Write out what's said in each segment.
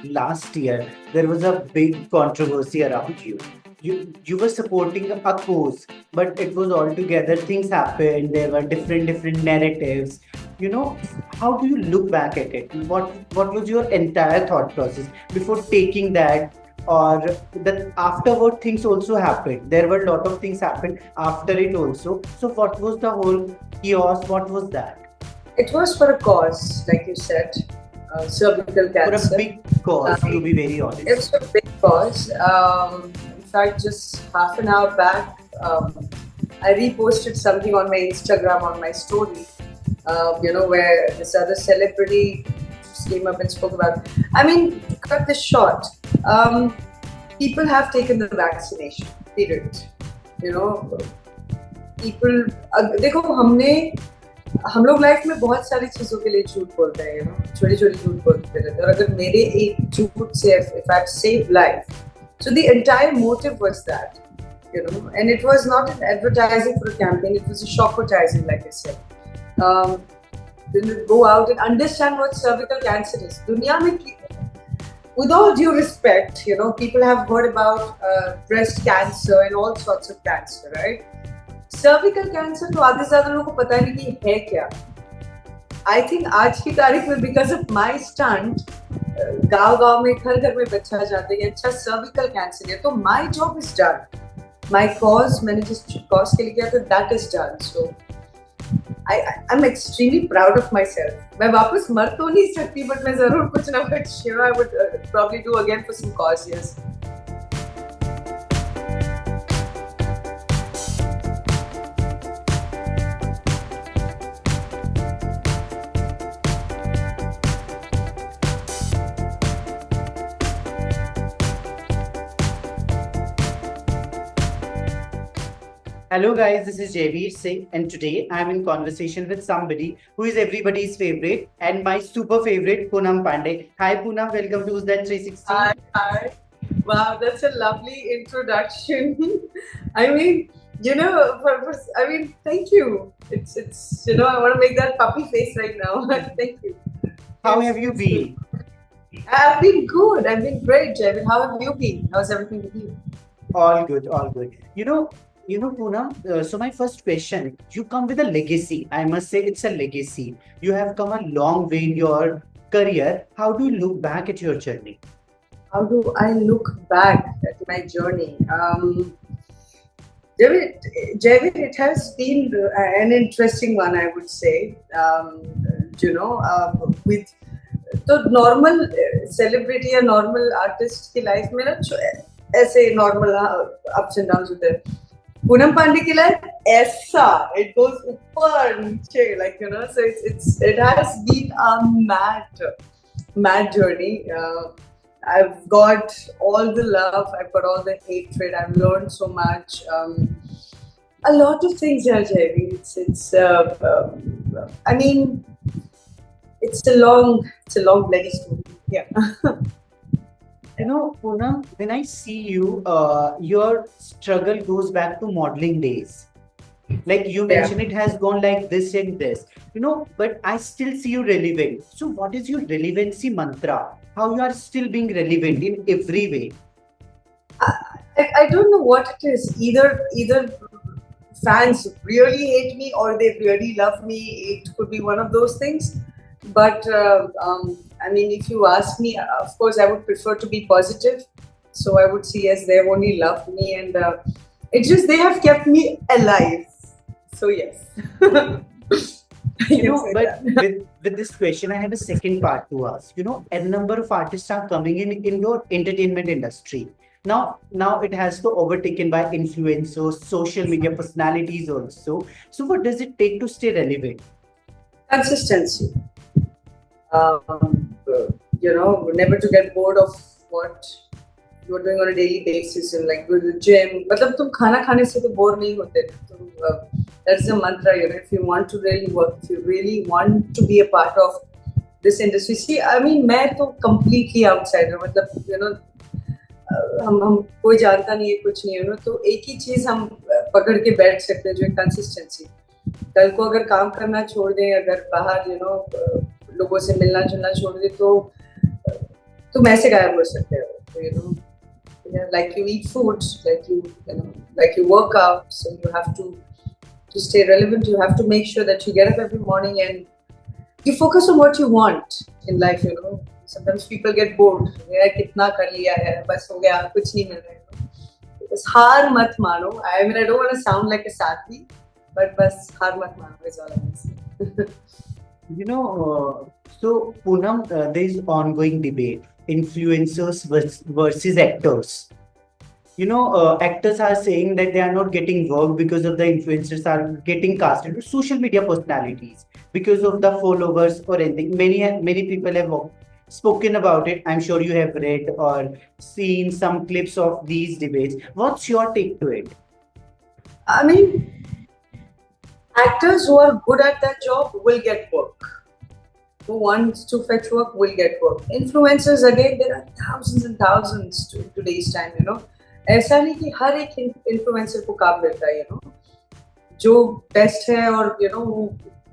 last year there was a big controversy around you. You were supporting a cause, but it was altogether things happened. There were different narratives. You know, how do you look back at it? What was your entire thought process before taking that? Or that afterward things also happened. There were a lot of things happened after it also. So what was the whole chaos? What was that? It was for a cause, like you said, cervical For a cancer. big cause, to be very It honest. was a big cause. In fact, just half an hour back, I reposted something on my Instagram on my story. Where this other celebrity just came up and spoke about. I mean, to cut this short, people have taken the vaccination. Period. You know, people. देखो हमने हम लोग life में बहुत सारी चीजों के लिए झूठ बोलते हैं, छोटी छोटी झूठ बोलते रहते हैं, और अगर मेरे एक झूठ से if I've saved life, so the entire motive was that, and it was not an advertising for a campaign, it was a shockvertising, like I said. Go out and understand what cervical cancer is. दुनिया में, with all due respect, people have heard about breast cancer and all sorts of cancer, right? Cervical cancer तो आधे ज्यादा लोगों को पता नहीं कि है क्या. आई थिंक आज की तारीख में बिकॉज ऑफ माई स्टंट गांव में घर में बच्चा जाते हैं, अच्छा सर्विकल कैंसर है तो my job is done. My cause मैंने जिस कॉज के लिए किया था that is done. So I am extremely proud of my self. मैं वापस मर तो नहीं सकती, बट मैं जरूर कुछ ना कुछ I would probably do again for some cause. Yes. Hello guys, this is Javeer Singh and today I'm in conversation with somebody who is everybody's favorite and my super favorite Poonam Pandey. Hi Poonam, welcome to That 360. Hi. Wow, that's a lovely introduction. I mean, thank you. It's I want to make that puppy face right now. Thank you. How have you been? I've been good. I've been great, Javin. How have you been? How's everything with you? All good, all good. Poonam, so my first question, you come with a legacy. I must say it's a legacy. You have come a long way in your career. How do you look back at your journey? How do I look back at my journey? Javin, it has been an interesting one, I would say. With तो normal celebrity या normal artist की life में ना ऐसे normal ups and downs होते हैं. पूनम पांडे की life ऐसा इट गोज ऊपर नीचे, like so it has been a mad journey. I've got all the love, I've got all the hatred, I've learned so much. A lot of things, Javi. I mean, it's a long bloody story. Yeah. Poonam, when I see you, your struggle goes back to modeling days. Like you mentioned, it has gone like this and this, but I still see you relevant. So what is your relevancy mantra? How you are still being relevant in every way? I don't know what it is. Either fans really hate me or they really love me. It could be one of those things. But I mean, if you ask me, of course, I would prefer to be positive. So I would say yes, they've only loved me, and it's just they have kept me alive. So yes. But with this question, I have a second part to ask. A number of artists are coming in your entertainment industry. Now it has to overtaken by influencers, social media personalities also. So what does it take to stay relevant? Consistency. Never to get bored of what you're doing on a daily basis, and like go to the gym. मतलब तुम खाना खाने से तो bore नहीं होते. That's the mantra. If you want to really work, if you really want to be a part of this industry. See, I mean, मैं तो completely outsider. मतलब हम कोई जानता नहीं है, कुछ नहीं है. तो एक ही चीज हम पकड़ के बैठ सकते हैं, जो है कंसिस्टेंसी. कल को अगर काम करना छोड़ दें, अगर बाहर लोगों से मिलना जुलना छोड़ दें, तो तुम ऐसे गायब हो सकते हो. So, yeah, like you eat food, like you work out, so you have to stay relevant. You have to make sure that you get up every morning and you focus on what you want in life. Sometimes people get bored. यार कितना कर लिया है, बस हो गया, कुछ नहीं मिल रहा है. बस हार मत मानो. I mean, I don't want to sound like a sathi, but बस हार मत मानो is all I'm saying. You know, so Poonam, there is ongoing debate: influencers versus actors. Actors are saying that they are not getting work because of the influencers are getting cast into social media personalities because of the followers or anything. Many people have spoken about it. I'm sure you have read or seen some clips of these debates. What's your take to it? I mean, actors who are good at their job will get work. Who wants to fetch work will get work. Influencers, again, there are thousands and thousands to today's time. ऐसा नहीं कि हर एक influencer को काम मिलता है. जो best है और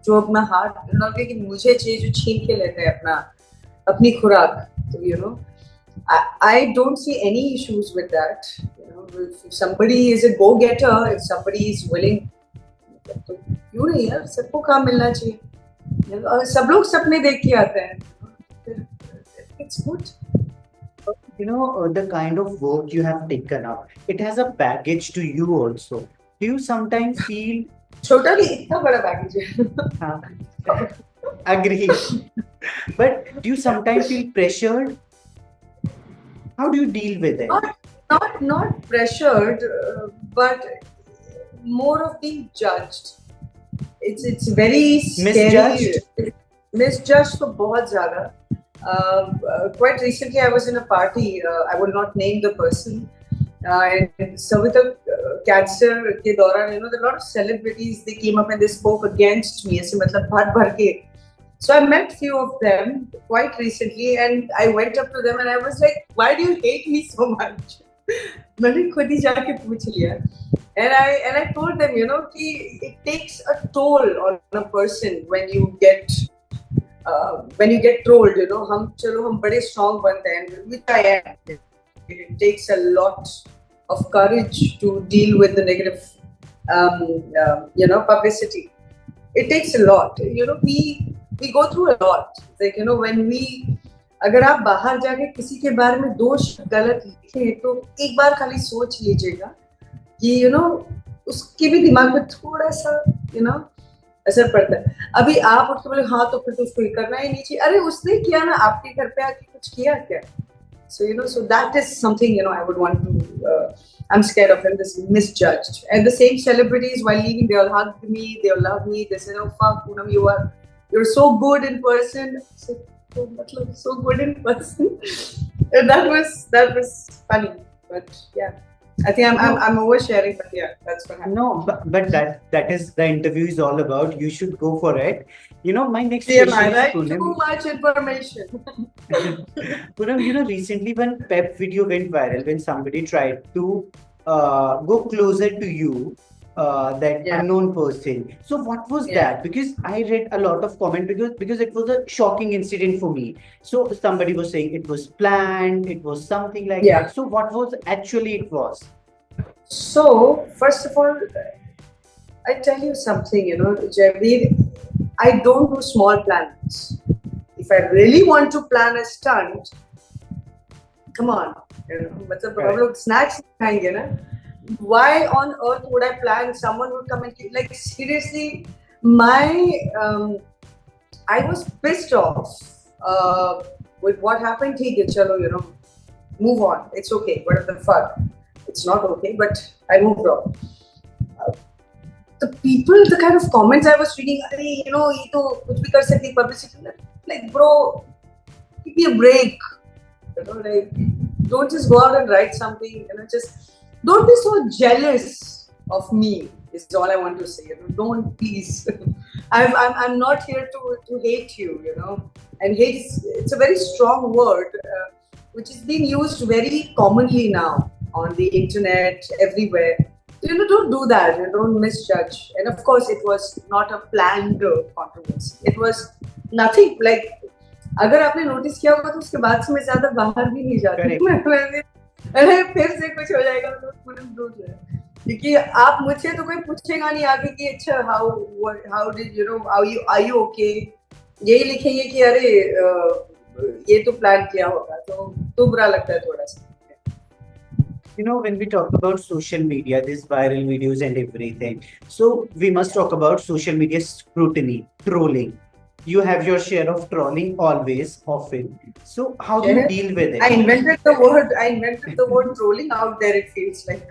जो अपना हाथ कि मुझे चाहिए, जो छीन के लेते हैं अपनी खुराक. तो I don't see any issues with that. If somebody is a go-getter, if somebody is willing, तो क्यों नहीं यार, सबको काम मिलना चाहिए. सब लोग सपने देख के आते हैं. It's good. The kind of work you have taken up, it has a baggage to you also. Do you sometimes feel छोटा नहीं, इतना बड़ा बैगेज है. agree? But do you sometimes feel pressured? How do you deal with it? Not pressured, but more of being judged. It's very scary. Misjudged तो बहुत ज़्यादा. Quite recently, I was in a party. I will not name the person. And cervical cancer के दौरान, there are a lot of celebrities. They came up and they spoke against me. ऐसे मतलब भर के. So I met few of them quite recently, and I went up to them and I was like, "Why do you hate me so much?" मैंने खुद ही जाके पूछ लिया. And I told them, कि it takes a toll on a person when you get trolled. हम बड़े strong बनते हैं, which I am. It takes a lot of courage to deal with the negative, publicity. It takes a lot. We go through a lot. Like, when we, अगर आप बाहर जाके किसी के बारे में दोष गलत लिखे तो एक बार खाली सोच लीजिएगा कि उसके भी दिमाग में थोड़ा सा असर पड़ता है. अभी आप उठ के बोले हाँ तो फिर तो उसको करना ही नहीं चाहिए. अरे उसने किया ना, आपके घर पे आके कुछ किया क्या? So that is something I would want to. I'm scared of him. This misjudged. And the same celebrities, while leaving, they all hugged me. They all love me. They said, "Oh fuck, Poonam, you're so good in person." I said, "Oh, matlab, so good in person." And that was funny. But yeah, I think I'm oversharing. But yeah, that's what happened. No, but that is the interview is all about. You should go for it. My next Yeah, question I is Poonam. too much information. Poonam, recently one pep video went viral when somebody tried to go closer to you, that unknown person. So what was that? Because I read a lot of comment because it was a shocking incident for me. So somebody was saying it was planned, it was something like that. So what was actually it was? So first of all, I tell you something, Javeer, I don't do small plans. If I really want to plan a stunt, come on, मतलब हम लोग snacks खाएंगे ना. Why on earth would I plan someone would come and like seriously? I was pissed off with what happened. ठीक है, चलो, move on. It's okay. What the fuck? It's not okay, but I moved on. The kind of comments I was reading, ये तो कुछ भी कर सकती publicity. Like, bro, give me a break. Like, don't just go out and write something. Just don't be so jealous of me. Is all I want to say. Don't, please. I'm not here to hate you. And hate it's a very strong word, which is being used very commonly now on the internet, everywhere. Don't do that. Don't misjudge. And of course, it was not a planned controversy. It was nothing like अगर आपने notice किया होगा तो उसके बाद से मैं ज्यादा बाहर भी नहीं जाती करेक्ट। अरे फिर से कुछ हो जाएगा तो पूनम दूर है, क्योंकि आप मुझसे तो कोई पूछेगा नहीं आगे कि अच्छा how how did you know how you are you okay, यही लिखेंगे कि अरे ये तो प्लान किया होगा, तो बुरा लगता है थोड़ा सा। When we talk about social media, these viral videos and everything, so we must talk about social media scrutiny, trolling. You have your share of trolling always, often. So, how do you deal with I it? invented the word. I invented the word trolling out there. It feels like.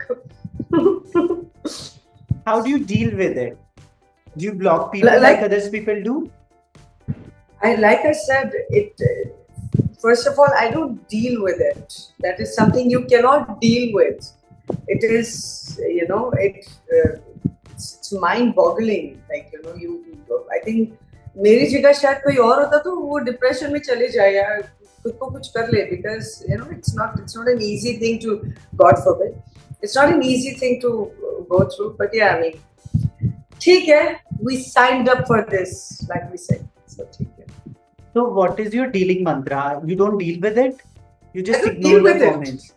How do you deal with it? Do you block people like Like others people do? I said it. First of all, I don't deal with it. That is something you cannot deal with. It is, it's mind-boggling. Like you. I think मेरी जगह शायद कोई और होता तो वो depression में चले जाए या खुद को कुछ कर ले, because it's not an easy thing to, God forbid, it's not an easy thing to go through. But yeah, I mean, ठीक है, we signed up for this, like we said, so ठीक है. So, what is your dealing mantra? You don't deal with it? You I just don't ignore deal the with it. comments.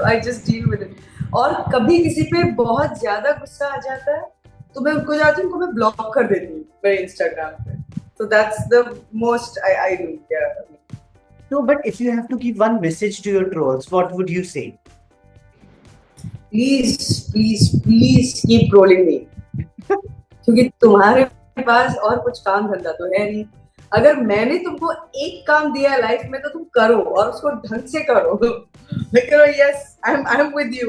I just deal with it. और कभी किसी पे बहुत ज्यादा गुस्सा आ जाता है तो मैं उनको जाती हूँ, उनको मैं ब्लॉक कर देती हूँ मेरे इंस्टाग्राम पे. So that's the most I do. Yeah. No, but if you have to give one message to your trolls, what would you say? Please keep trolling me. क्योंकि तुम्हारे पास और कुछ काम धंधा तो है नहीं. अगर मैंने तुमको एक काम दिया है लाइफ में तो तुम करो और उसको ढंग से करो. लेकिन yes, I'm with you.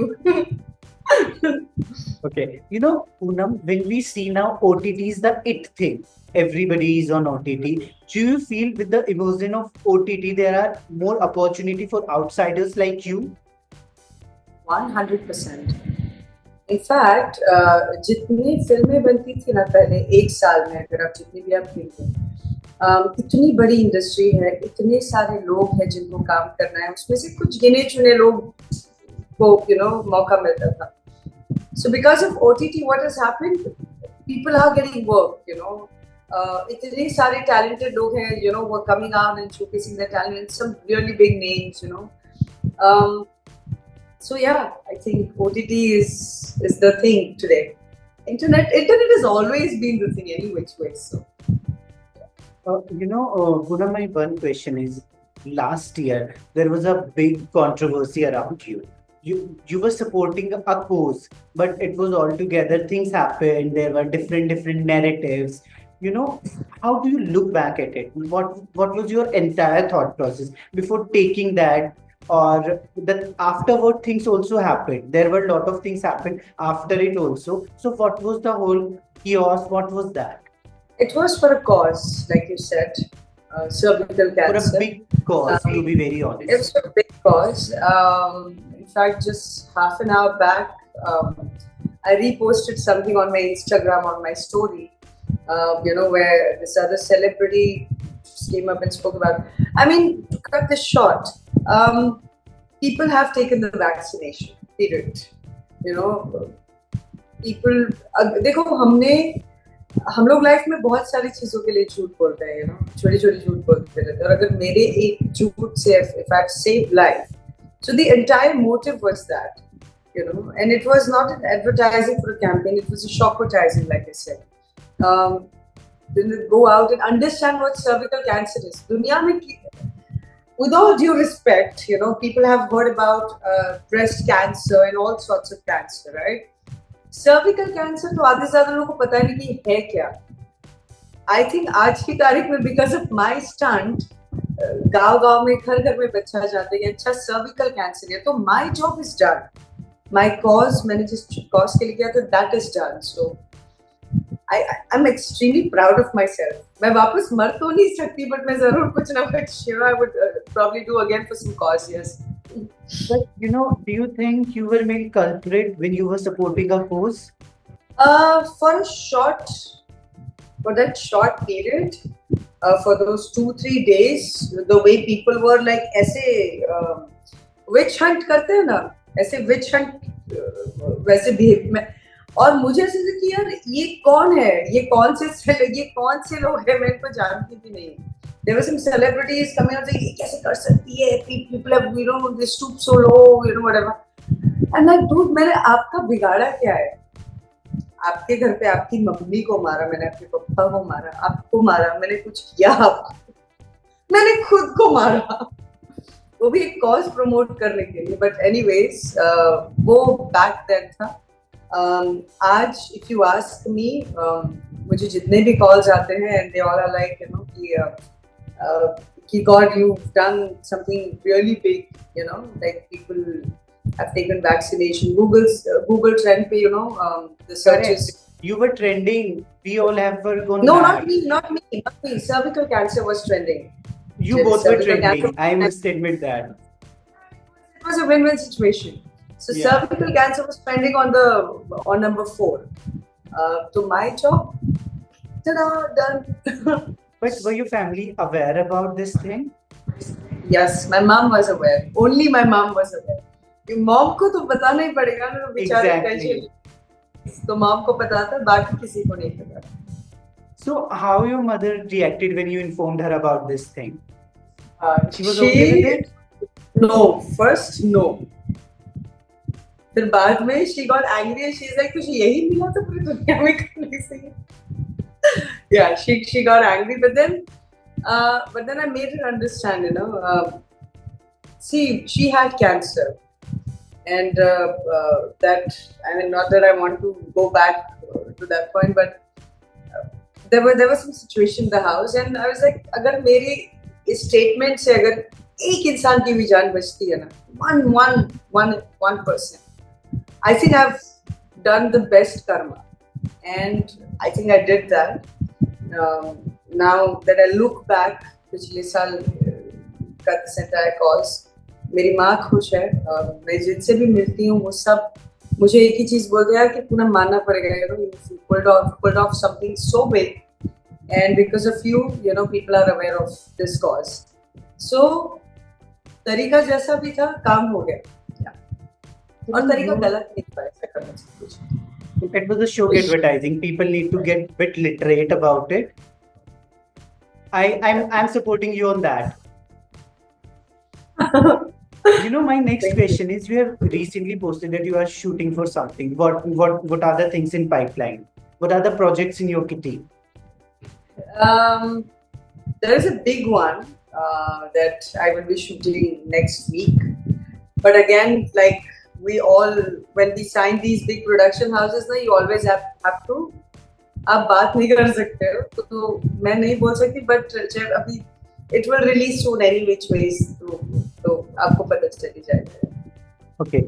Okay, Poonam, when we see now OTT is the it thing. Everybody is on OTT. Do you feel with the evolution of OTT there are more opportunity for outsiders like you? 100%. In fact जितनी फिल्में बनती थी ना पहले एक साल में, अगर आप जितनी भी आप फिल्में, इतनी बड़ी इंडस्ट्री है, इतने सारे लोग हैं जिनको काम करना है, उसमें से कुछ गिने चुने लोग को मौका मिलता था. So because of OTT, what has happened? People are getting work. इतने सारे talented लोग हैं, who are coming out and showcasing their talent, and some really big names. So yeah, I think OTT is the thing today. Internet has always been the thing any which way. So Poonam, my one question is, last year there was a big controversy around you. You were supporting a cause, but it was altogether things happened. There were different narratives. How do you look back at it? What was your entire thought process before taking that, or that afterward things also happened? There were a lot of things happened after it also. So what was the whole chaos? What was that? it was for a cause, like you said, cervical For a cancer. big cause, to be very It honest. was a big cause. In fact, just half an hour back, I reposted something on my Instagram on my story. Where this other celebrity came up and spoke about. I mean, to cut this short, people have taken the vaccination. Period. People. देखो हम लोग life में बहुत सारी चीजों के लिए झूठ बोलते हैं, छोटी छोटी झूठ बोलते रहते हैं, और अगर मेरे एक झूठ से if I've saved life, so the entire motive was that, and it was not an advertising for a campaign, it was a shockvertising, like I said. Then go out and understand what cervical cancer is. दुनिया में, with all due respect, people have heard about breast cancer and all sorts of cancer, right? Cervical cancer तो आधे से ज्यादा लोगों को पता नहीं कि है क्या. I think आज की तारीख में because of my stunt, गांव में घर में बच्चा जाते हैं, अच्छा cervical cancer है, तो my job is done. My cause, मैंने जिस cause के लिए किया था, that is done. So I'm extremely proud of myself. मैं वापस मर तो नहीं सकती, but मैं जरूर कुछ ना कुछ, I would probably do again for some cause, yes. But do you think you were made culprit when you were supporting a cause? For that short period, for those 2-3 days, the way people were like ऐसे witch hunt करते हैं ना, ऐसे witch hunt वैसे behave में, और मुझे ऐसे कि यार ये कौन है, ये कौन से लोग हैं, मैं इनको जानती भी नहीं. There were some celebrities coming out saying, "ये कैसे कर सकती है? People have, they stoop so low, whatever." And like, dude, मैंने आपका बिगाड़ा क्या है? आपके घर पे आपकी मम्मी को मारा, मैंने आपके पापा को मारा, आपको मारा, मैंने कुछ किया आपको? मैंने खुद को मारा, वो भी एक कॉज प्रमोट करने के लिए. बट एनीवेज, वो बैक देन था. आज इफ यू आस्क मी, मुझे जितने भी कॉल्स आते हैं and they all are like कि God you done something really big, like people have taken vaccination. Google trend pe, the searches. Correct. You were trending. We all have gone No, mad. not me. Cervical cancer was trending. You both were trending. I must admit that. It was a win-win situation. So Yeah. cervical cancer was trending on number 4. So my job, ta-da, done. But were your family aware about this thing? Yes, my mom was aware. Only my mom was aware. Mom को तो बताना ही पड़ेगा ना, बेचारे tension. तो mom को पता था, बाकी किसी को नहीं पता. So how your mother reacted when you informed her about this thing? She was she okay with it? No, first no. फिर बाद में she got angry and she's like, तुझे यही मिला तो पूरी दुनिया में करने से. Yeah, she got angry, but then I made her understand, see, she had cancer. And that, I mean, not that I want to go back to that point, but there was some situation in the house, and I was like, अगर मेरी इस statement से अगर एक इंसान की भी जान बचती है ना, one person, I think I've done the best karma, and I think I did that. Now that I look back, पिछले साल का this entire cause, मेरी माँ खुश है. मैं जिनसे भी मिलती हूँ वो सब मुझे एक ही चीज बोलते हैं कि पूनम मानना पड़ेगा, you pulled off something so big, and because of you, people are aware of this cause. So तरीका जैसा भी था, काम हो गया. और तरीका गलत नहीं था ऐसा करने से कुछ. It was a show advertising. People need to get a bit literate about it. I'm supporting you on that. My next question is, you have recently posted that you are shooting for something. What are the things in pipeline? What are the projects in your kitty? There is a big one that I will be shooting next week. But again, like we all, when we sign these big production houses, you always have to. आप बात नहीं कर सकते हो, तो मैं नहीं बोल सकती. But जब अभी it will release soon any which ways, तो आपको पता चली जाएगा. Okay,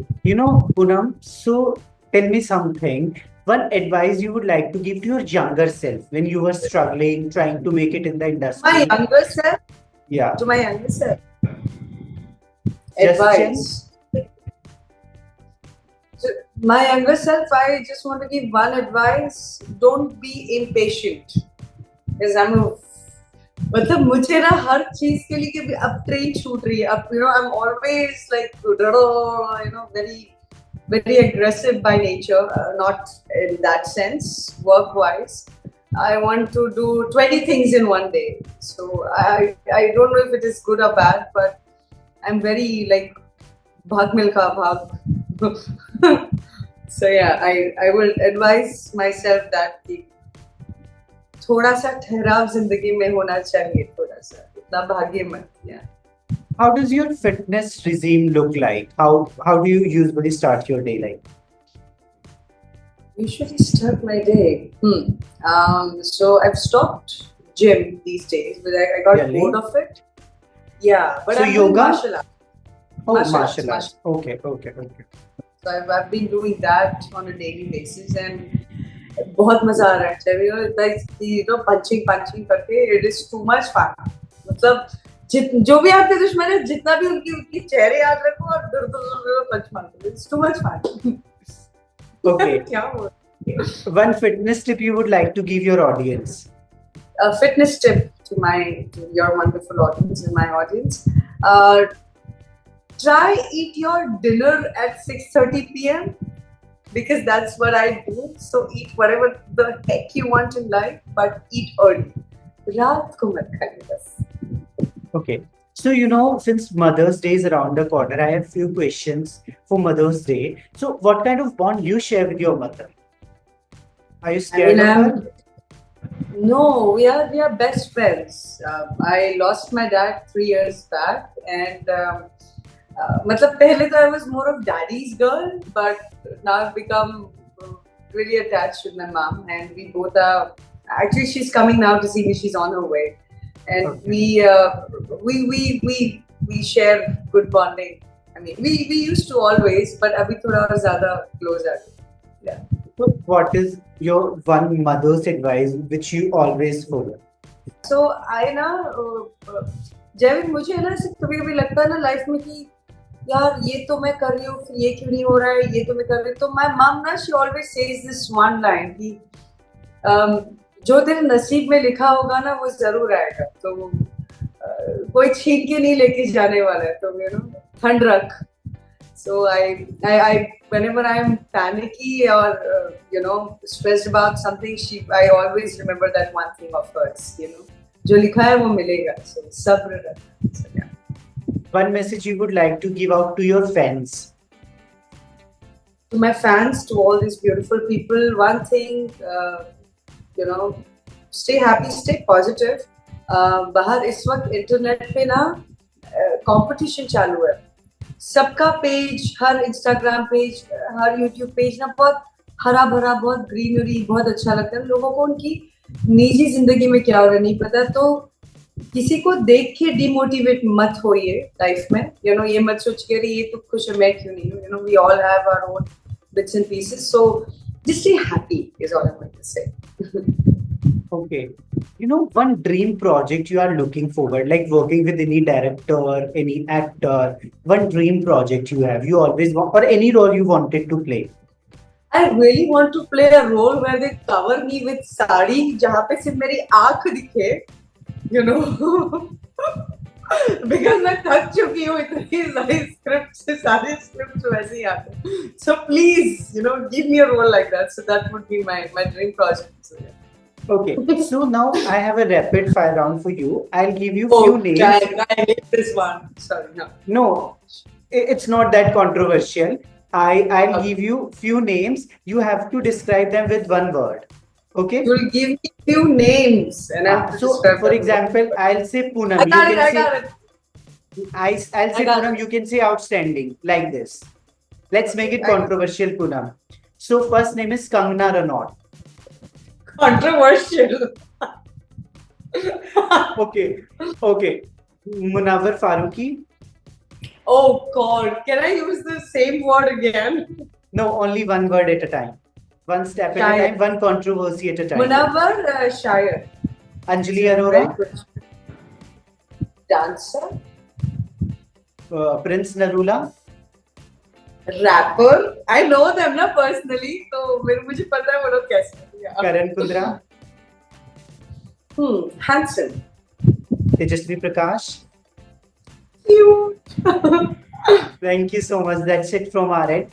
Poonam, so tell me something. One advice you would like to give to your younger self when you were struggling, trying to make it in the industry. My younger self? Yeah. To my younger self? Just Advice. So my younger self, I just want to give one advice. Don't be impatient. Because मतलब मुझे ना हर चीज के लिए कि अब train छूट रही है, अब I'm always like very aggressive by nature, not in that sense work wise. I want to do 20 things in one day, so I don't know if it is good or bad, but I'm very like bhag milkha bhag. So yeah, I will advise myself that थोड़ा सा ठहराव जिंदगी में होना चाहिए, थोड़ा सा, इतना भागे मत. Yeah. How does your fitness regime look like? How do you usually start your day like? Usually start my day. So I've stopped gym these days, but I got Really? bored of it. Yeah, but So I'm doing yoga? martial arts. Oh, Martial martial arts. arts. Okay. So I've been doing that on a daily basis, and बहुत मजा आ रहा है. Punching करके it is too much fun. मतलब जो भी आपके दुश्मन है, जितना भी उनकी चेहरे याद रखो और दूर पंच मारते. It's too much fun. Okay. क्या हो? One fitness tip you would like to give your audience. A fitness tip to your wonderful audience and my audience. Try eat your dinner at 6:30 p.m. because that's what I do. So eat whatever the heck you want in life, but eat early. रात को मत खाइए बस. Okay. So, since Mother's Day is around the corner, I have few questions for Mother's Day. So, what kind of bond you share with your mother? Are you I mean, scared of her? no, we are best friends. I lost my dad 3 years back, and matlab pehle to I was more of daddy's girl, but now I've become really attached with my mom, and we both are. Actually, she's coming now to see me. She's on her way, and Okay. we share good bonding. I mean, we used to always, but abhi thoda zyada close are. Yeah. So, what is your one mother's advice which you always follow? सो आई ना जैविक मुझे है ना ऐसे कभी कभी लगता है ना लाइफ में कि यार ये तो मैं कर रही हूँ फिर ये क्यों नहीं हो रहा है ये तो मैं कर रही हूँ तो माय मम ना she always says this one line कि जो तेरे नसीब में लिखा होगा ना वो जरूर आएगा तो कोई छीन के नहीं लेके जाने वाला है तो ठंड रख so I whenever I'm panicky or stressed about something, I always remember that one thing of hers. जो लिखा है वो मिलेगा. So सब्र रख. So, yeah. One message you would like to give out to your fans? To my fans, to all these beautiful people, one thing, stay happy, stay positive. बाहर इस वक्त इंटरनेट पे ना कंपटीशन चालू है. सबका पेज, हर इंस्टाग्राम पेज, हर YouTube page ना बहुत हरा भरा, बहुत ग्रीनरी, बहुत अच्छा लगता है. लोगों को उनकी निजी जिंदगी में क्या हो रहा है नहीं पता, तो किसी को देख के डिमोटिवेट मत होइए लाइफ में. ये मत सोच के ये तो खुश है मैं क्यों नहीं हूँ. We all have our own bits and pieces, so just stay happy is all I'm going to say. Okay. One dream project you are looking forward, like working with any director, any actor, one dream project you always want, or any role you wanted to play. I really want to play a role where they cover me with sari, जहाँ पे सिर्फ मेरी आँख दिखे, because मैं थक चुकी हूँ इतनी सारी स्क्रिप्ट से सारे स्क्रिप्ट वैसे ही आते हैं. So please, give me a role like that. So that would be my dream project. So, yeah. Okay, so now I have a rapid fire round for you. I'll give you few names. I hate this one. Sorry, no. No, it's not that controversial. I'll Okay. give you few names. You have to describe them with one word. Okay? You'll give me few names, and I have to So, describe for them. example, I'll say Poonam. I got You it. can I say got it. I'll say I got Poonam. it. You can say outstanding like this. Let's make it I got it. controversial, Poonam. So, first name is Kangna Ranaut. Controversial. Okay, okay. Munawar Faruqi. Oh God! Can I use the same word again? No, only one word at a time. One step at a Shayar. time, one controversy at a time. Munawar Shayar. Anjali Very Arora, good. Dancer. Prince Narula, Rapper. I know them na personally, so मुझे पता है वो लोग कैसे हैं. Yeah. Karan Kundra, Handsome. Tejasvi Prakash. Cute. Thank you so much. That's it from our end.